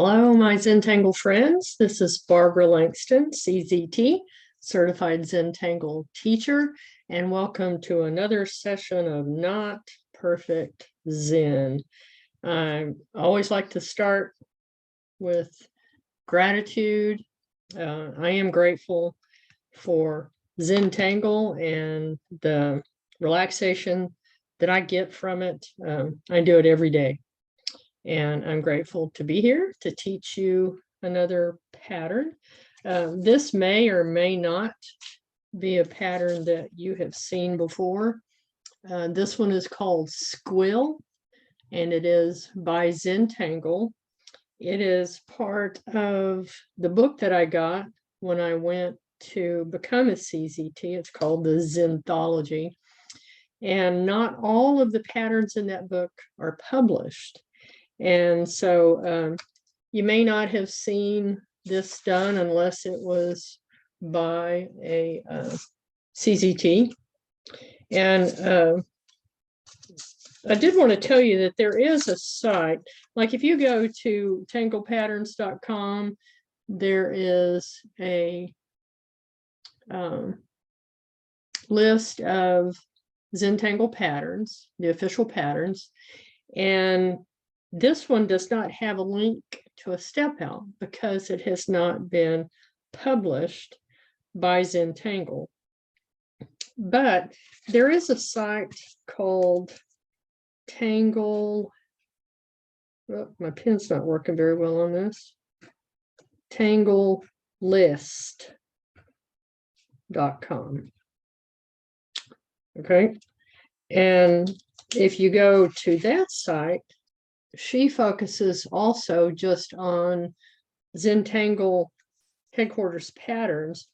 Hello, my Zentangle friends. This is Barbara Langston, CZT, Certified Zentangle Teacher, and welcome to another session of Not Perfect Zen. I always like to start with gratitude. I am grateful for Zentangle and the relaxation that I get from it. I do it every day. And I'm grateful to be here to teach you another pattern. This may or may not be a pattern that you have seen before. This one is called Squill, and it is by Zentangle. It is part of the book that I got when I went to become a CZT. It's called the Zenthology. And not all of the patterns in that book are published. And so you may not have seen this done unless it was by a CZT. And I did want to tell you that there is a site, like if you go to tanglepatterns.com, there is a list of Zentangle patterns, the official patterns, and this one does not have a link to a step out because it has not been published by Zentangle. But there is a site called Tangle. Oh, my pen's not working very well on this. TangleList.com. Okay. And if you go to that site, she focuses also just on Zentangle headquarters patterns,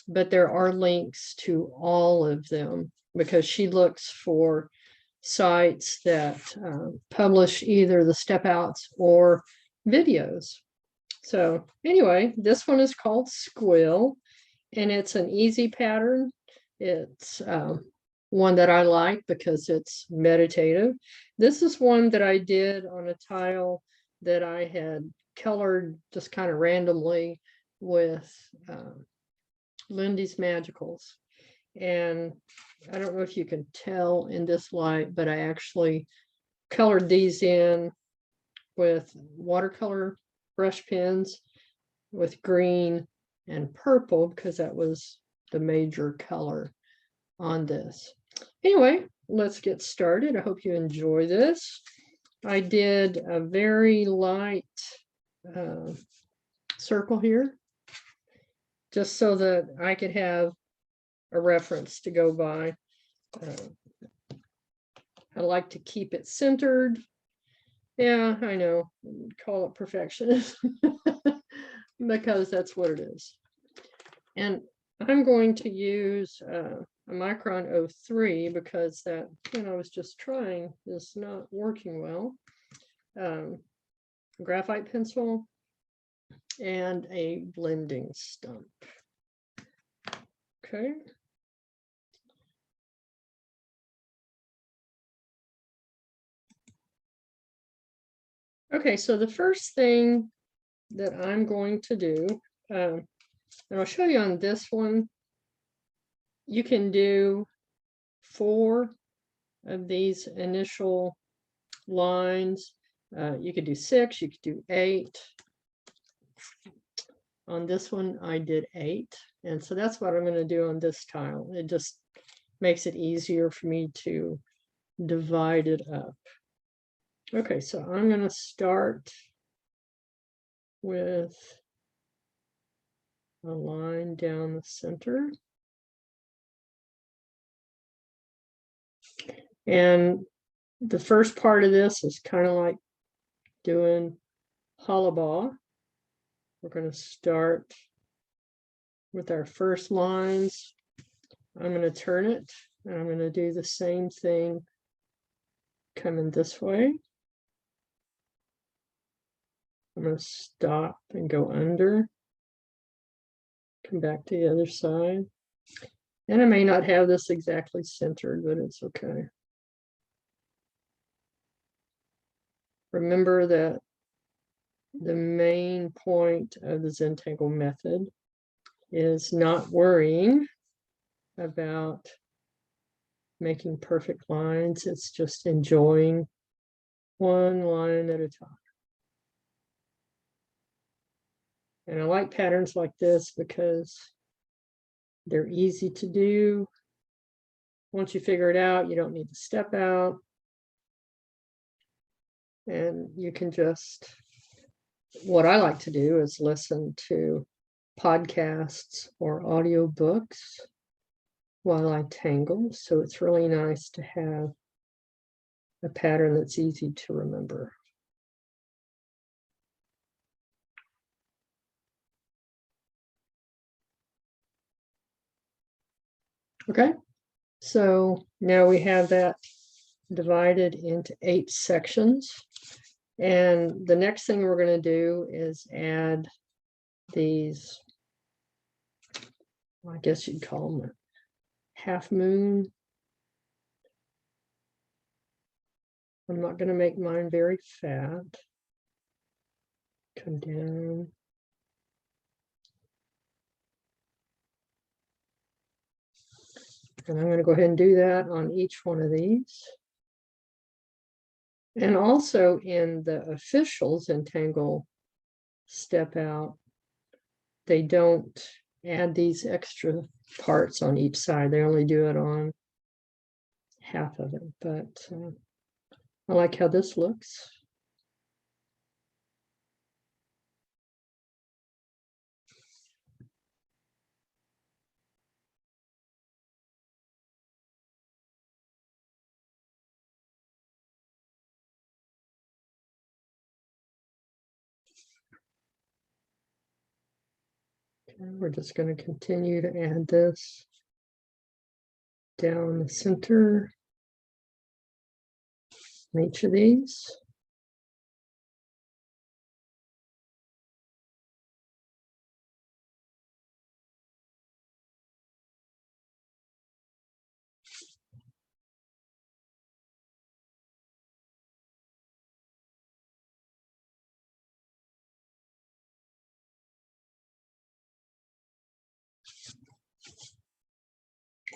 but there are links to all of them because she looks for sites that publish either the step outs or videos. So anyway, this one is called Squill, and it's an easy pattern. It's one that I like because it's meditative. This is one that I did on a tile that I had colored just kind of randomly with Lindy's Magicals. And I don't know if you can tell in this light, but I actually colored these in with watercolor brush pens with green and purple because that was the major color on this. Anyway, let's get started. I hope you enjoy this. I did a very light circle here just so that I could have a reference to go by. I like to keep it centered. Yeah, I know, call it perfectionist because that's what it is. And I'm going to use a Micron 03 because that pen I was just trying is not working well. Graphite pencil and a blending stump. Okay. Okay, so the first thing that I'm going to do, and I'll show you on this one, you can do 4 of these initial lines. You could do 6, you could do 8. On this one, I did 8. And so that's what I'm going to do on this tile. It just makes it easier for me to divide it up. Okay, so I'm going to start with a line down the center. And the first part of this is kind of like doing hollabah. We're going to start with our first lines. I'm going to turn it, and I'm going to do the same thing coming this way. I'm going to stop and go under, come back to the other side. And I may not have this exactly centered, but it's okay. Remember that the main point of the Zentangle method is not worrying about making perfect lines. It's just enjoying one line at a time. And I like patterns like this because they're easy to do. Once you figure it out, you don't need to step out. And you can just, what I like to do is listen to podcasts or audiobooks while I tangle. So it's really nice to have a pattern that's easy to remember. Okay, so now we have that divided into 8 sections. And the next thing we're going to do is add these, I guess you'd call them a half moon. I'm not going to make mine very fat. Come down. And I'm going to go ahead and do that on each one of these. And also in the official Zentangle step out, they don't add these extra parts on each side. They only do it on half of it. But I like how this looks. We're just going to continue to add this down the center in each of these.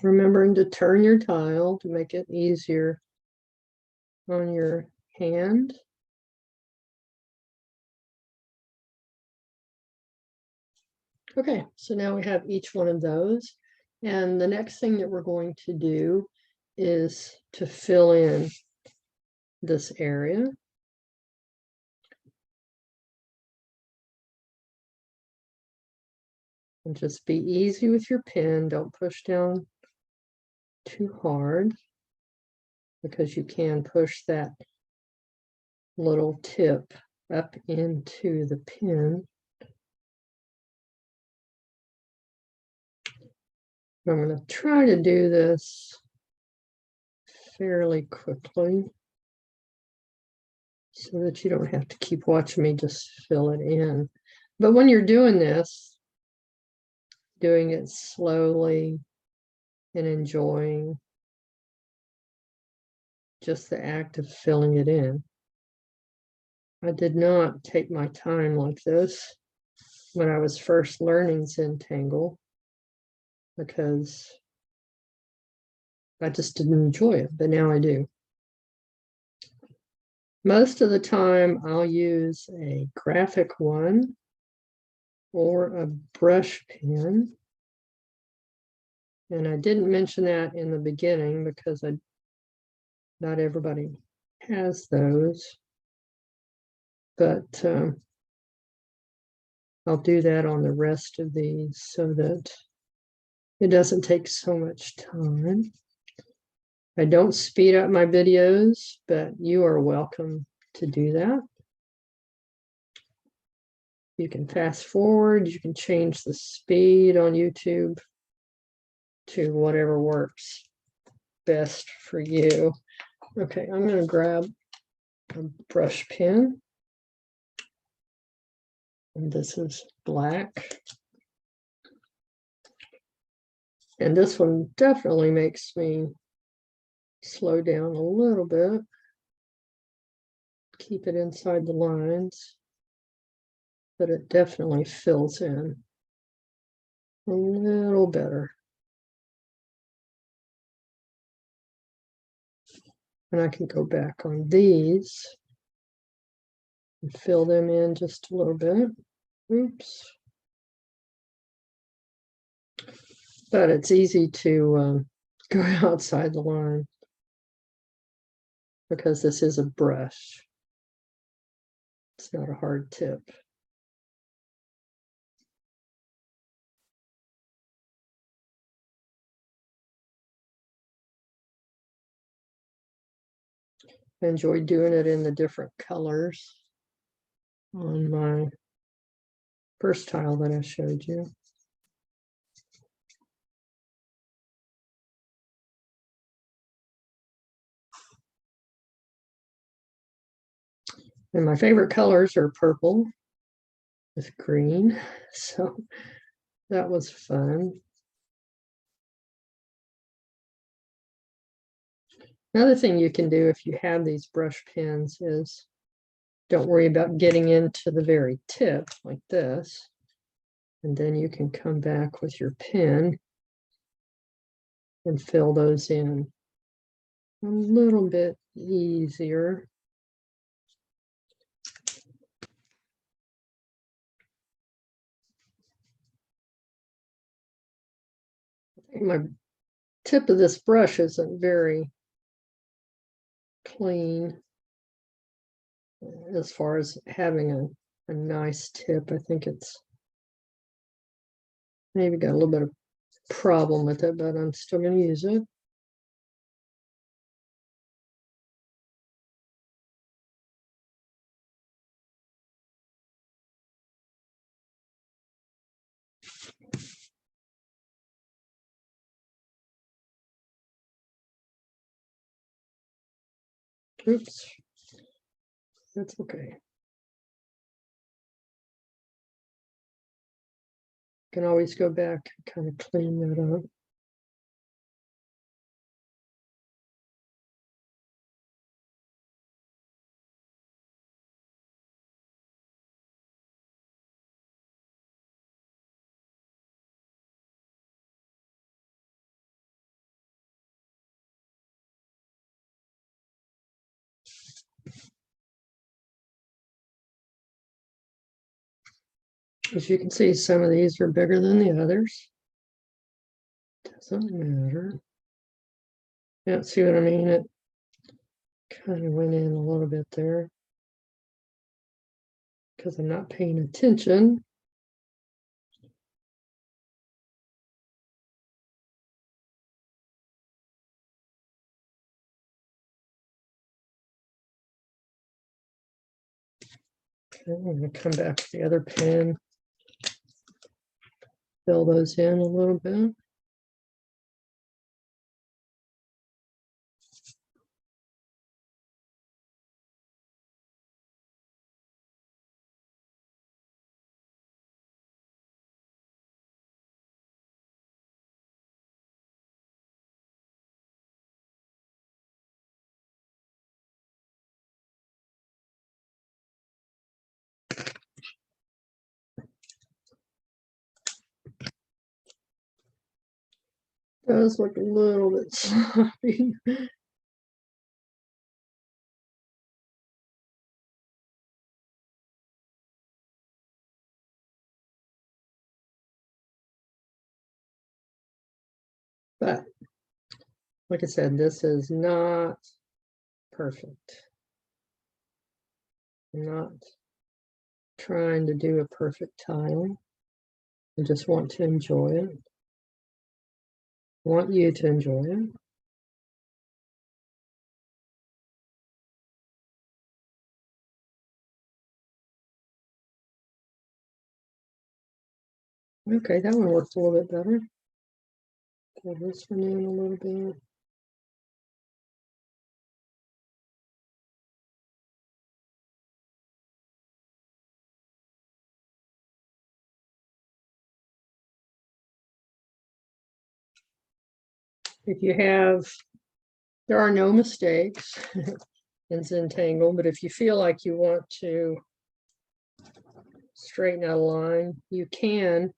Remembering to turn your tile to make it easier on your hand. Okay, so now we have each one of those. And the next thing that we're going to do is to fill in this area. And just be easy with your pen. Don't push down too hard, because you can push that little tip up into the pen. I'm going to try to do this fairly quickly so that you don't have to keep watching me just fill it in. But when you're doing this, doing it slowly and enjoying just the act of filling it in. I did not take my time like this when I was first learning Zentangle, because I just didn't enjoy it, but now I do. Most of the time I'll use a graphic one or a brush pen. And I didn't mention that in the beginning because not everybody has those. But I'll do that on the rest of these so that it doesn't take so much time. I don't speed up my videos, but you are welcome to do that. You can fast forward, you can change the speed on YouTube to whatever works best for you. Okay, I'm going to grab a brush pen. And this is black. And this one definitely makes me slow down a little bit. Keep it inside the lines. but it definitely fills in a little better. And I can go back on these and fill them in just a little bit. Oops. But it's easy to go outside the line because this is a brush. It's not a hard tip. I enjoy doing it in the different colors on my first tile that I showed you. And my favorite colors are purple with green, so that was fun. Another thing you can do if you have these brush pens is don't worry about getting into the very tip like this. And then you can come back with your pen and fill those in a little bit easier. I think my tip of this brush isn't very clean as far as having a nice tip. I think it's maybe got a little bit of problem with it, but I'm still going to use it. Oops, that's okay. Can always go back and kind of clean that up. As you can see, some of these are bigger than the others. Doesn't matter. Yeah, see what I mean? It kind of went in a little bit there because I'm not paying attention. Okay, I'm going to come back to the other pen, fill those in a little bit. Does look a little bit sloppy. But like I said, this is not perfect. I'm not trying to do a perfect tile. I just want to enjoy it. I want you to enjoy it. Okay, that one works a little bit better. Pull this one in a little bit. If you have, there are no mistakes in Zentangle, but if you feel like you want to straighten out a line, you can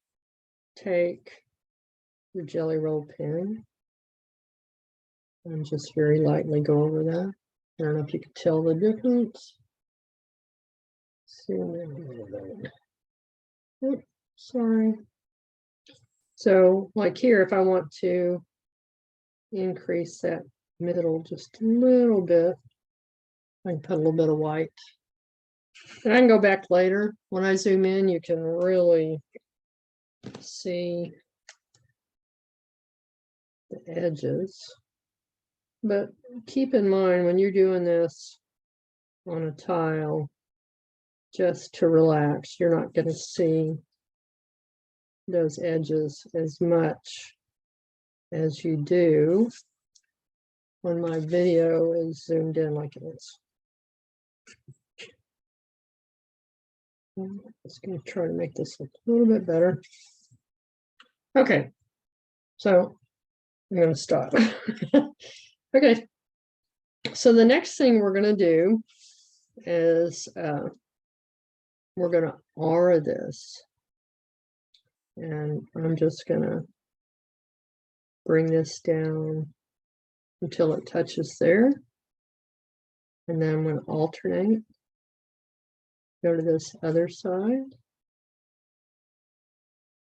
take your Jelly Roll pen and just very lightly go over that. I don't know if you can tell the difference. Oops, sorry. So like here, if I want to increase that middle just a little bit, I can put a little bit of white. And I can go back later. When I zoom in, you can really see the edges. But keep in mind when you're doing this on a tile, just to relax, you're not going to see those edges as much as you do when my video is zoomed in like it is. I'm just going to try to make this look a little bit better. Okay, so I'm going to stop. Okay, so the next thing we're going to do is we're going to aura this. And I'm just going to bring this down until it touches there. And then I'm going to alternate. Go to this other side.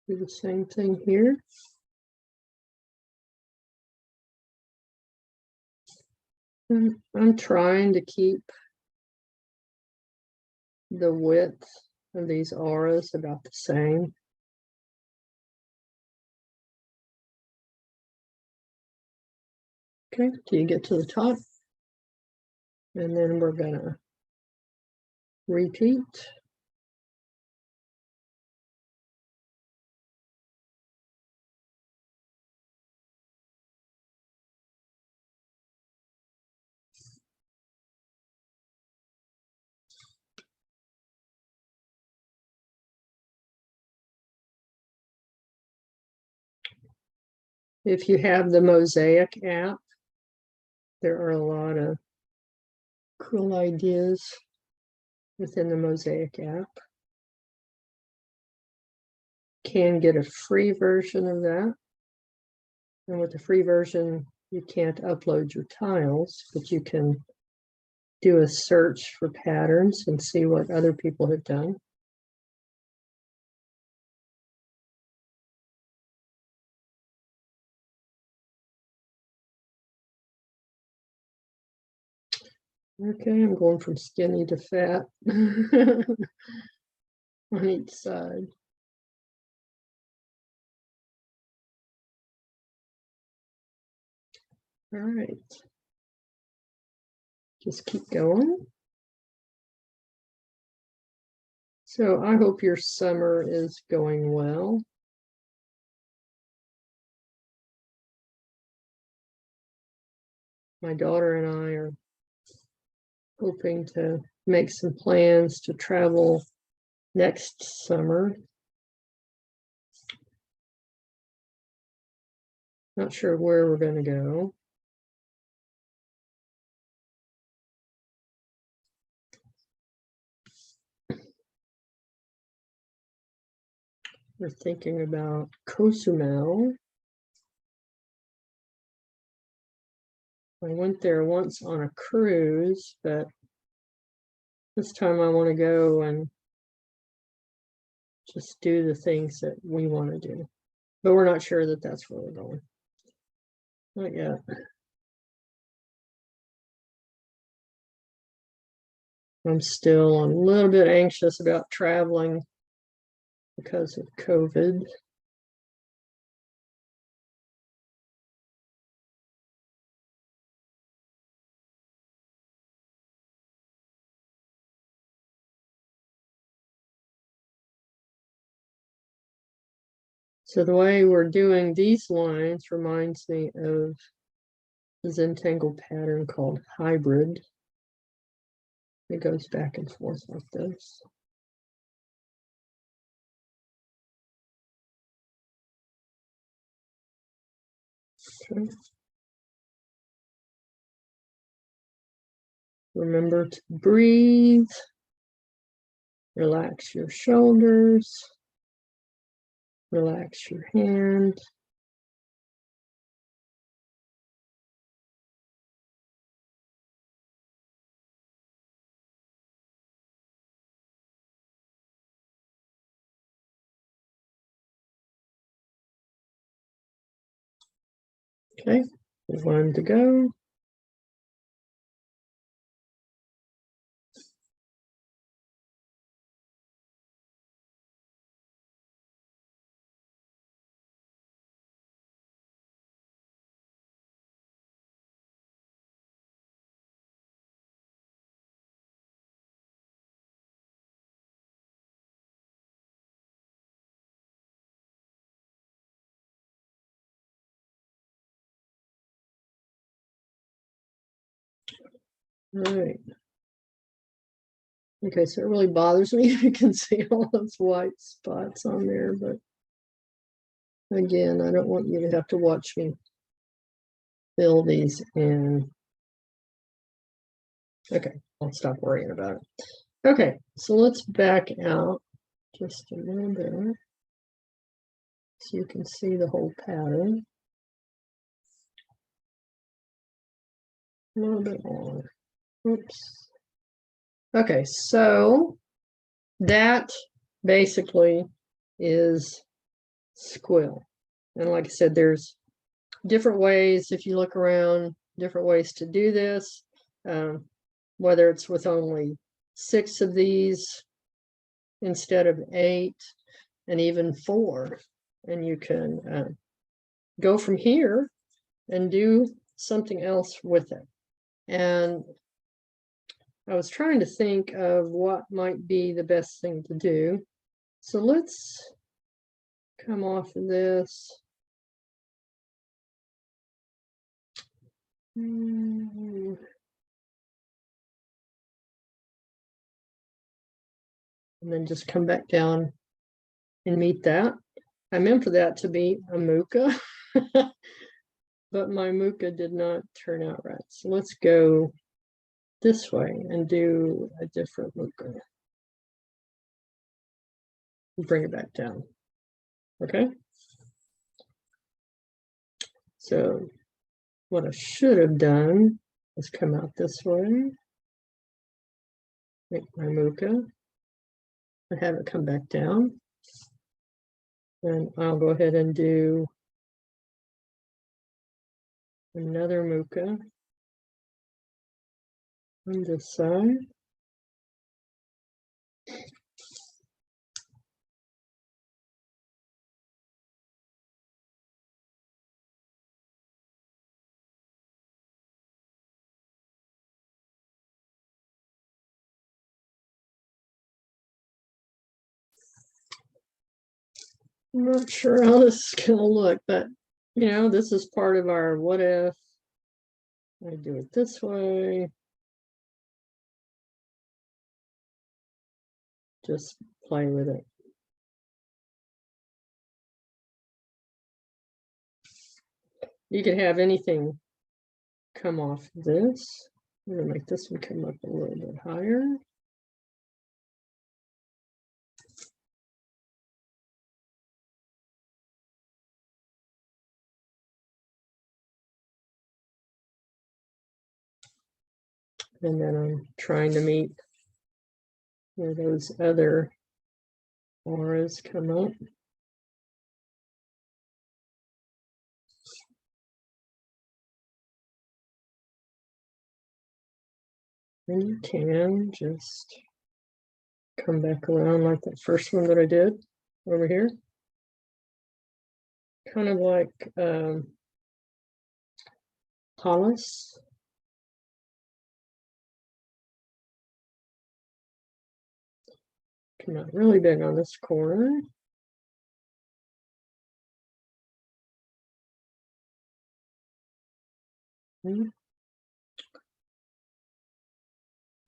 Do the same thing here. And I'm trying to keep the width of these auras about the same. Okay, till you get to the top. And then we're gonna repeat. If you have the Mosaic app, there are a lot of cool ideas within the Mosaic app. Can get a free version of that. And with the free version, you can't upload your tiles, but you can do a search for patterns and see what other people have done. Okay, I'm going from skinny to fat on each side. All right. Just keep going. So I hope your summer is going well. My daughter and I are hoping to make some plans to travel next summer. Not sure where we're going to go. We're thinking about Cozumel. I went there once on a cruise, but this time I want to go and just do the things that we want to do. But we're not sure that that's where we're going. Not yet. I'm still a little bit anxious about traveling because of COVID. So the way we're doing these lines reminds me of the Zentangle pattern called hybrid. It goes back and forth like this. Okay. Remember to breathe Relax your shoulders. Relax your hand. Okay, one to go. All right. Okay, so it really bothers me. You can see all those white spots on there, but again, I don't want you to have to watch me fill these in. Okay, I'll stop worrying about it. Okay, so let's back out just a little bit so you can see the whole pattern. A little bit more. Oops. Okay, so that basically is Squill. And like I said, there's different ways, if you look around, different ways to do this, whether it's with only 6 of these instead of 8 and even 4. And you can go from here and do something else with it. And I was trying to think of what might be the best thing to do. So let's come off of this. And then just come back down and meet that. I meant for that to be a Mooka, but my Mooka did not turn out right. So let's go this way and do a different Mooka. Bring it back down. Okay. So what I should have done is come out this way, make my Mooka, and have it come back down. And I'll go ahead and do another Mooka on this side. I'm not sure how this is going to look, but you know, this is part of our what if. I do it this way. Just play with it. You can have anything come off this. I'm going to make this one come up a little bit higher. And then I'm trying to meet where those other auras come up. And you can just come back around like that first one that I did over here. Kind of like Hollis. Come out really big on this corner.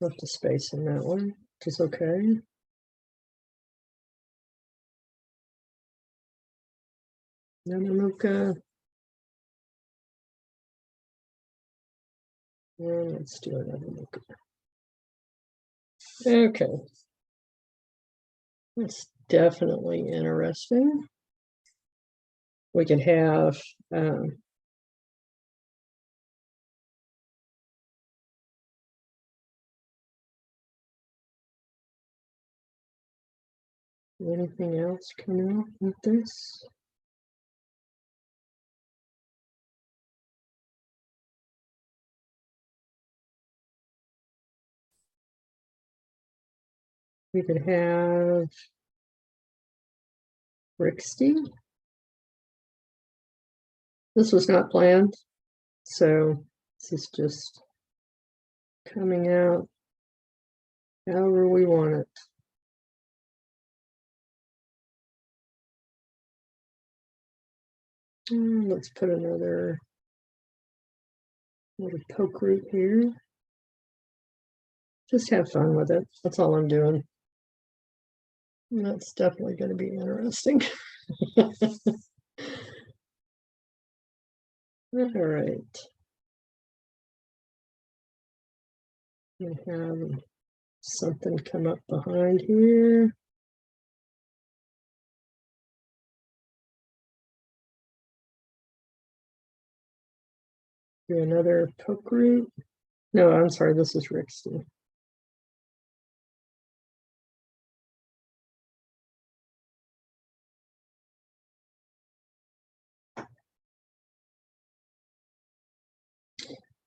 Left a space in that one, which is okay. Another Mooka. And let's do another Mooka. Okay. That's definitely interesting. We could have anything else coming up with this? We could have Rixty. This was not planned, so this is just coming out however we want it. Let's put another little poke root here. Just have fun with it. That's all I'm doing. And that's definitely going to be interesting. All right. We have something come up behind here. Do another poke root. No, I'm sorry, this is Rixty.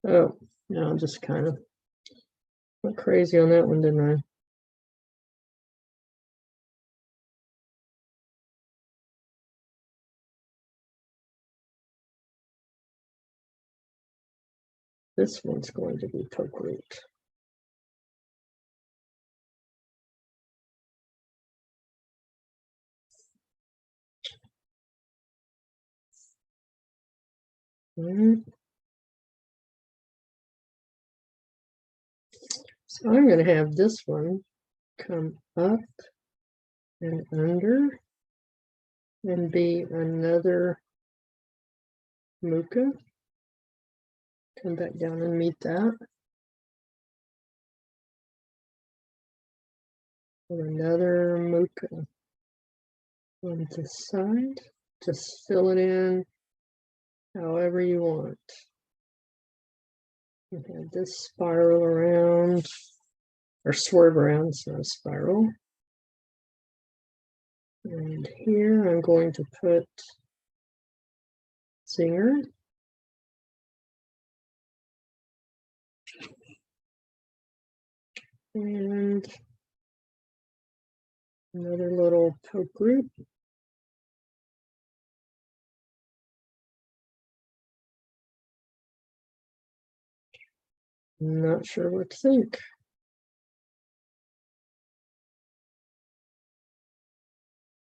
Oh, no, I'm just kind of went crazy on that one, didn't I? This one's going to be poke root. So I'm going to have this one come up and under and be another Mooka. Come back down and meet that. And another Mooka on this side. Just fill it in however you want. You have this spiral around, or swerve around, it's not a spiral. And here I'm going to put Zinger. And another little poke root. I'm not sure what to think.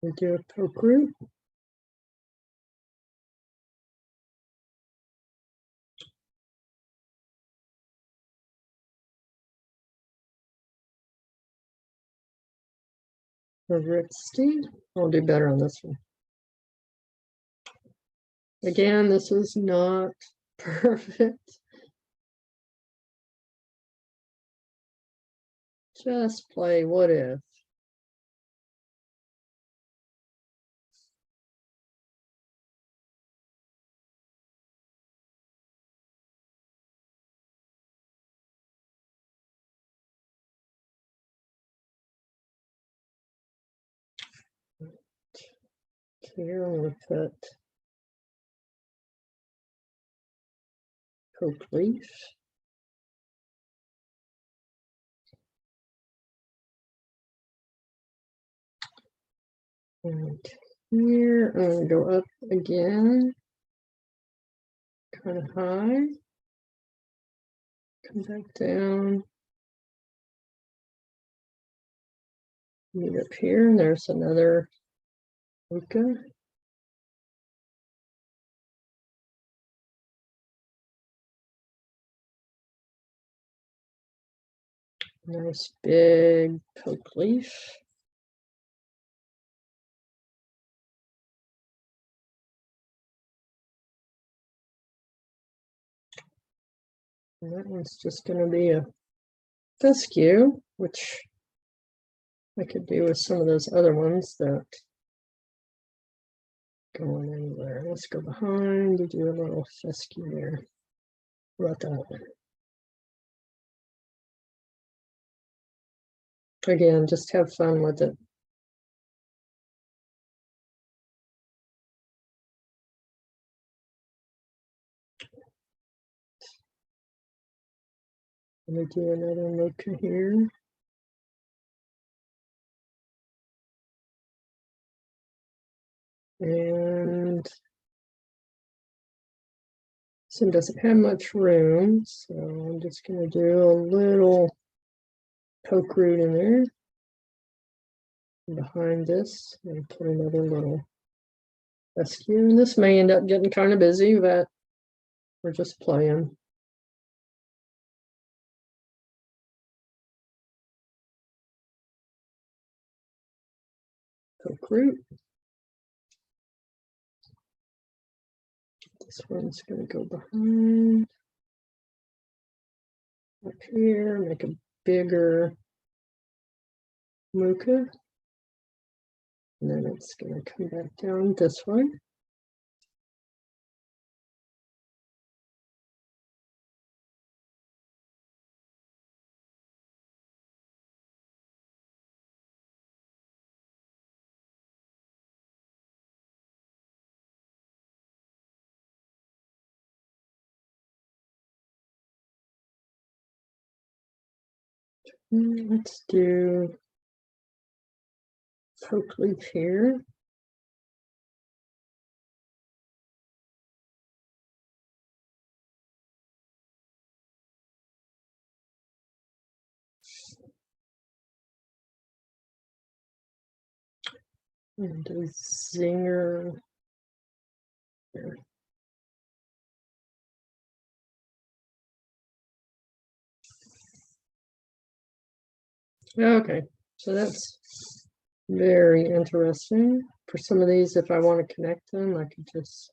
We do a poke root. A Rixty. I'll do better on this one. Again, this is not perfect. Just play what if. Here I'm going to put poke leaf. And here I'm going to go up again, kind of high. Come back down. Meet up here, and there's another Mooka. Nice big poke leaf. And that one's just going to be a fescue, which I could do with some of those other ones that going anywhere. Let's go behind and do a little fescue there. How about that? Again, just have fun with it. Let me do another Mooka here. And this one doesn't have much room, so I'm just going to do a little poke root in there behind this and put another little fescue. And this may end up getting kind of busy, but we're just playing. Poke root. This one's going to go behind up here, make a bigger Mooka. And then it's going to come back down this way. Let's do poke leaf here. And a Zinger here. Okay, so that's very interesting. For some of these, if I want to connect them, I could just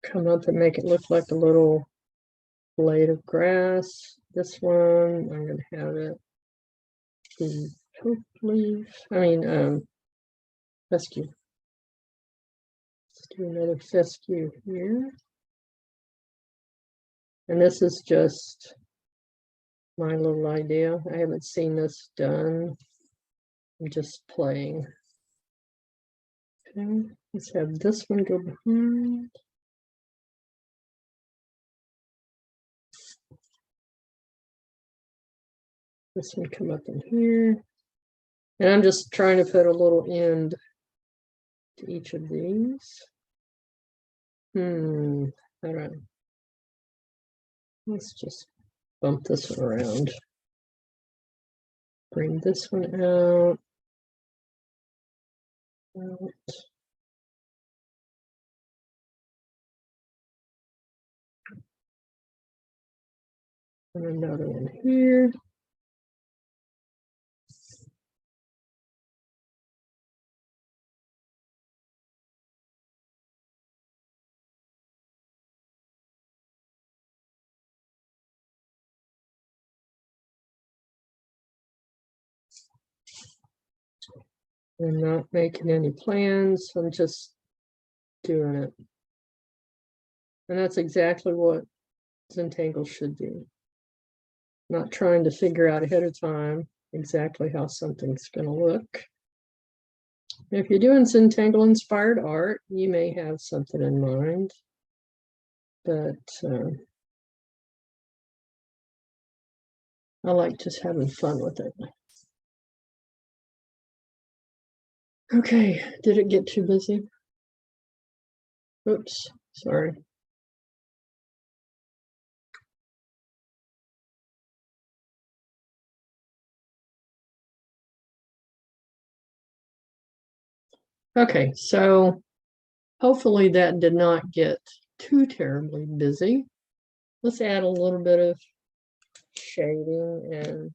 come up and make it look like a little blade of grass. This one, I'm going to have it be poke leaf. Fescue. Let's do another fescue here. And this is just my little idea. I haven't seen this done. I'm just playing. Okay, let's have this one go behind. This one come up in here. And I'm just trying to put a little end to each of these. All right. Let's just bump this one around. Bring this one out. And another one here. I'm not making any plans. I'm just doing it. And that's exactly what Zentangle should do. Not trying to figure out ahead of time exactly how something's going to look. If you're doing Zentangle inspired art, you may have something in mind, but I like just having fun with it. Okay, did it get too busy? Oops, sorry. Okay, so hopefully that did not get too terribly busy. Let's add a little bit of shading and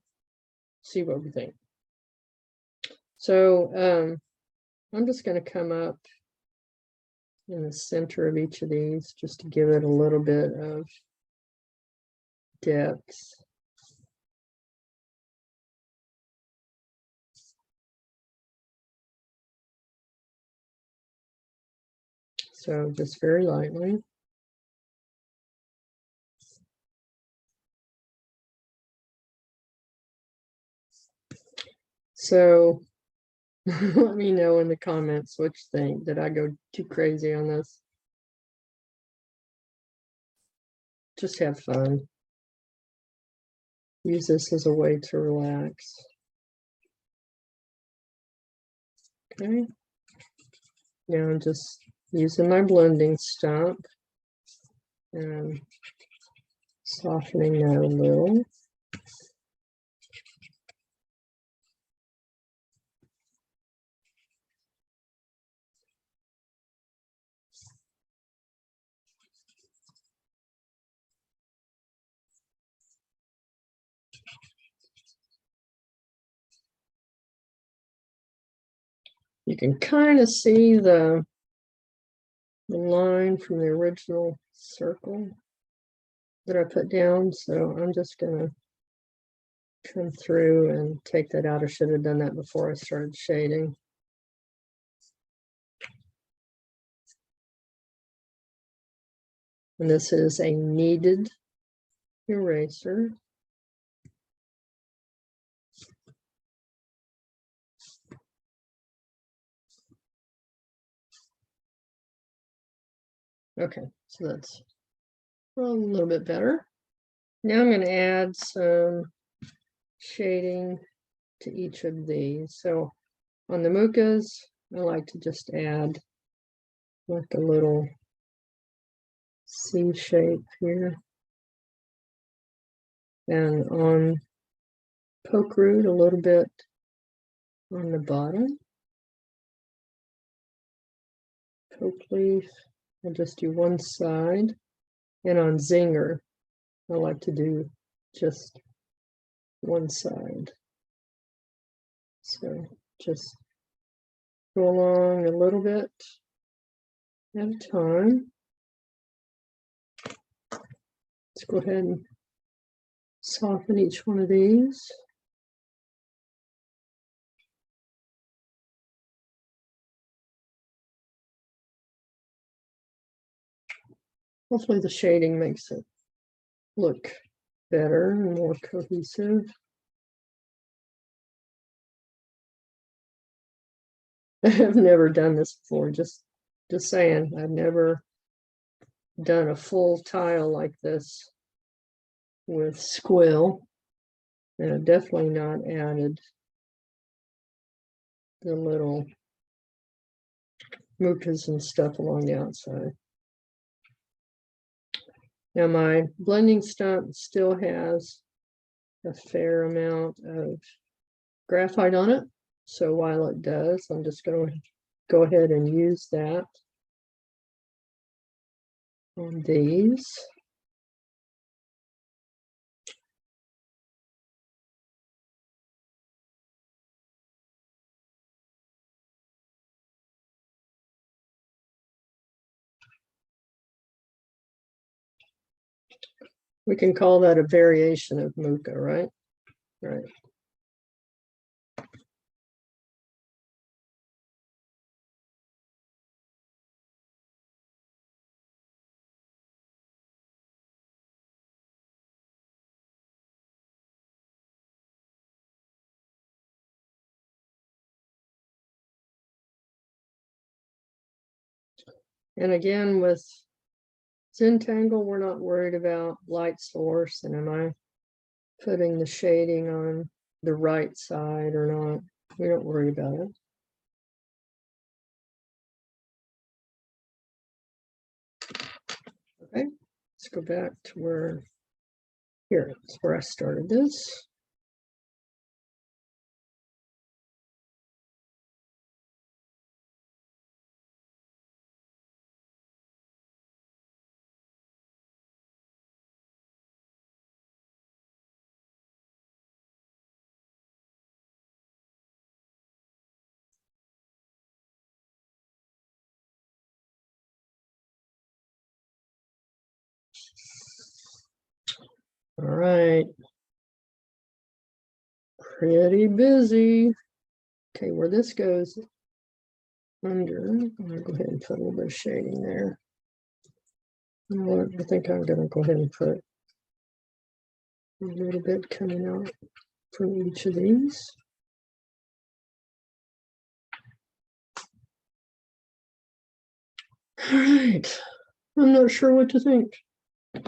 see what we think. So I'm just going to come up in the center of each of these just to give it a little bit of depth. So just very lightly. So let me know in the comments what you think. Did I go too crazy on this? Just have fun. Use this as a way to relax. Okay. Now I'm just using my blending stump and softening that a little. You can kind of see the line from the original circle that I put down, so I'm just gonna come through and take that out. I should have done that before I started shading. And this is a kneaded eraser. Okay, so that's a little bit better. Now I'm going to add some shading to each of these. So on the Mookas, I like to just add like a little C shape here. And on poke root, a little bit on the bottom. Poke leaf, I'll just do one side. And on Zinger, I like to do just one side. So just go along a little bit at a time. Let's go ahead and soften each one of these. Hopefully the shading makes it look better and more cohesive. I have never done this before, just saying. I've never done a full tile like this with Squill, and I've definitely not added the little Mookas and stuff along the outside. Now my blending stump still has a fair amount of graphite on it, so while it does, I'm just going to go ahead and use that on these. We can call that a variation of Mooka, right? Right. And again, with Zentangle, we're not worried about light source and am I putting the shading on the right side or not. We don't worry about it. Okay, let's go back to where, here, it's where I started this. All right. Pretty busy. Okay, where this goes, under. I'm going to go ahead and put a little bit of shading there. You know what? I think I'm going to go ahead and put a little bit coming out from each of these. All right. I'm not sure what to think,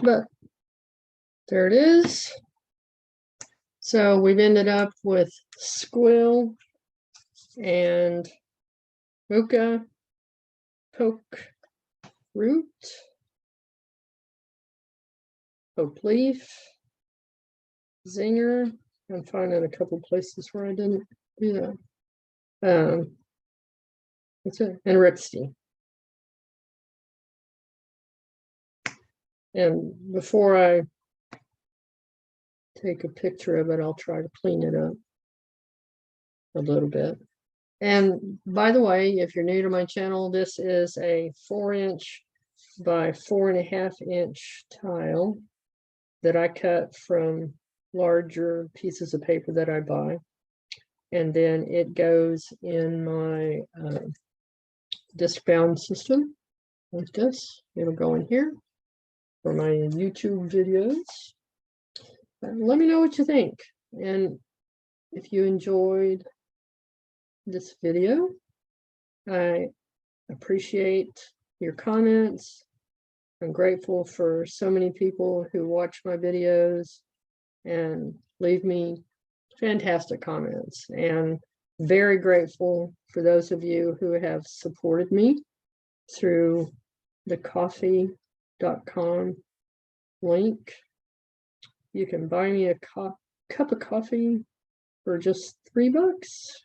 but there it is. So we've ended up with Squill and Mooka, Poke Root, Poke Leaf, Zinger. I'm finding a couple places where I didn't do that. That's it. And Rixty. And before I take a picture of it, I'll try to clean it up a little bit. And by the way, if you're new to my channel, this is a 4-inch by 4.5-inch tile that I cut from larger pieces of paper that I buy. And then it goes in my disc bound system like this. It'll go in here for my YouTube videos. Let me know what you think. And if you enjoyed this video, I appreciate your comments. I'm grateful for so many people who watch my videos and leave me fantastic comments, and very grateful for those of you who have supported me through the coffee.com link. You can buy me a cup of coffee for just $3,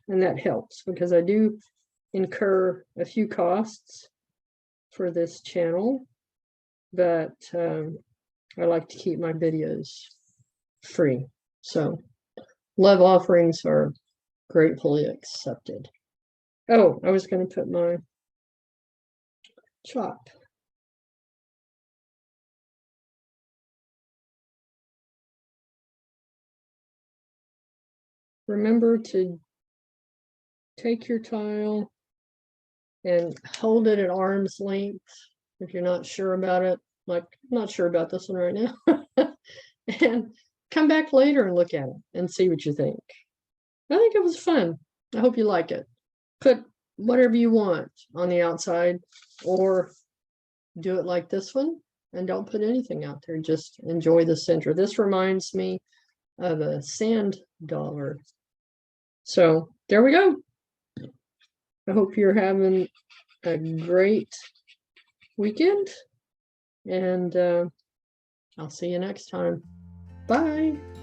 and that helps because I do incur a few costs for this channel, but I like to keep my videos free. So love offerings are gratefully accepted. Oh, I was going to put my chop. Remember to take your tile and hold it at arm's length if you're not sure about it. Like, I'm not sure about this one right now. And come back later and look at it and see what you think. I think it was fun. I hope you like it. Put whatever you want on the outside, or do it like this one and don't put anything out there. Just enjoy the center. This reminds me of a sand dollar. So there we go. I hope you're having a great weekend, and I'll see you next time. Bye.